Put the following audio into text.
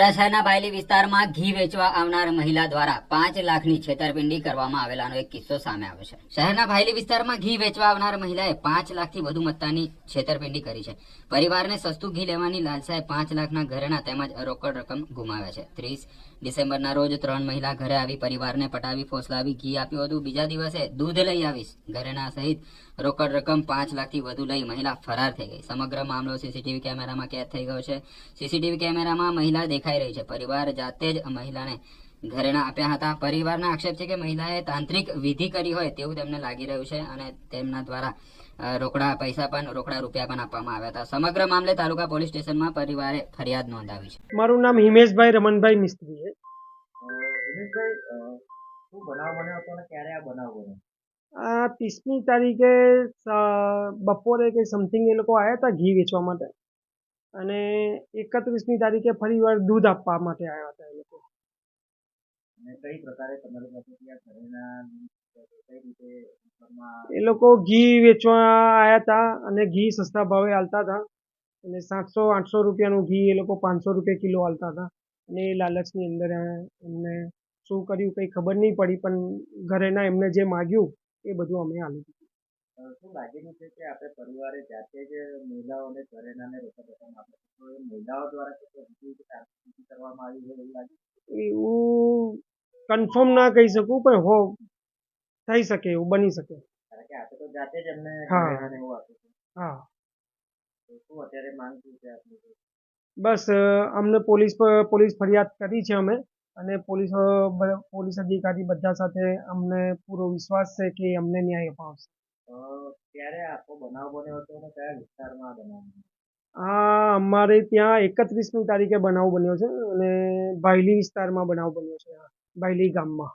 વડોદરા શહેરના બાયલી વિસ્તારમાં ઘી વેચવા આવનાર મહિલા દ્વારા 5 લાખની છેતરપિંડી કરવામાં આવેલાનો એક કિસ્સો સામે આવ્યો છે। શહેરના બાયલી વિસ્તારમાં ઘી વેચવા આવનાર મહિલાએ 5 લાખથી વધુ મત્તાની છેતરપિંડી કરી છે। પરિવારને સસ્તું ઘી લેવાની લાલસાએ 5 લાખના ઘરેણા તેમજ રોકડ રકમ ગુમાવ્યા છે। 30 ડિસેમ્બરના રોજ 3 મહિલા ઘરે આવી પરિવારને પટાવી ફોસલાવી ઘી આપ્યું હતું। બીજા દિવસે દૂધ લઈ આવીશ ઘરેણા સહિત રોકડ રકમ 5 લાખથી વધુ લઈ મહિલા ફરાર થઈ ગઈ। સમગ્ર મામલો સીસીટીવી કેમેરામાં કેદ થઈ ગયો છે। સીસીટીવી કેમેરામાં મહિલા દેખાઈ રહી છે। પરિવાર જાતે જ મહિલાને ઘરેણા આપ્યા હતા। પરિવારના આક્ષેપ છે કે મહિલાએ તાંત્રિક વિધિ કરી હોય તેવું તેમને લાગી રહ્યું છે અને તેમના દ્વારા રોકડા પૈસા પણ રોકડા રૂપિયા પણ આપવામાં આવ્યા હતા। સમગ્ર મામલે તાલુકા પોલીસ સ્ટેશનમાં પરિવારે ફરિયાદ નોંધાવી છે। મારું નામ હિમેશભાઈ રમણભાઈ મિસ્ત્રી છે। દિનેશભાઈ, શું બનાવ બન્યો હતો અને ક્યારે આ બનાવ બન્યો? આ 30મી તારીખે બપોરે કે સમથિંગ એ લોકો આવ્યા હતા ઘી વેચવા માટે અને 31મી તારીખે ફરી વાર દૂધ આપવા માટે આવ્યા હતા એ લોકો। અને કઈ પ્રકારે તમારી પાસે ત્યાં ઘરેણા કઈ રીતે એ લોકો ઘી વેચવા આવ્યા હતા અને ઘી સસ્તા ભાવે આલતા હતા અને 700-800 રૂપિયાનું ઘી એ લોકો 500 રૂપિયા કિલો આલતા હતા અને એ લાલચની અંદર એમને શું કર્યું કંઈ ખબર નહીં પડી, પણ ઘરેણા એમને જે માગ્યું એ બધું અમે આલી દીધું। શું લાગેલું છે કે આપણે પરિવારે જાતે જ મહિલાઓને ઘરેણાને રોકડ રકમ આપે છે, તો એ મહિલાઓ દ્વારા કે કરવામાં આવી હોય એવું લાગે? એવું કન્ફર્મ ના કહી શકું, પણ થઈ શકે, એવું બની શકે। કારણ કે આપણે તો જાતે જ એમને હા ઘરેણાને એવું આપ્યું છે, હા, તો શું અત્યારે માંગ શું છે આપની? બસ અમને પોલીસ ફરિયાદ કરી છે અમે, અને પોલીસ અધિકારી બધા સાથે અમને પૂરો વિશ્વાસ છે કે અમને ન્યાય અપાવશે। ક્યારે આખો બનાવ બન્યો હતો અને કયા વિસ્તારમાં આ બનાવ બન્યો? આ અમારે ત્યાં 31મી તારીખે બનાવ બન્યો છે અને ભાયલી વિસ્તારમાં બનાવ બન્યો છે, ભાયલી ગામમાં।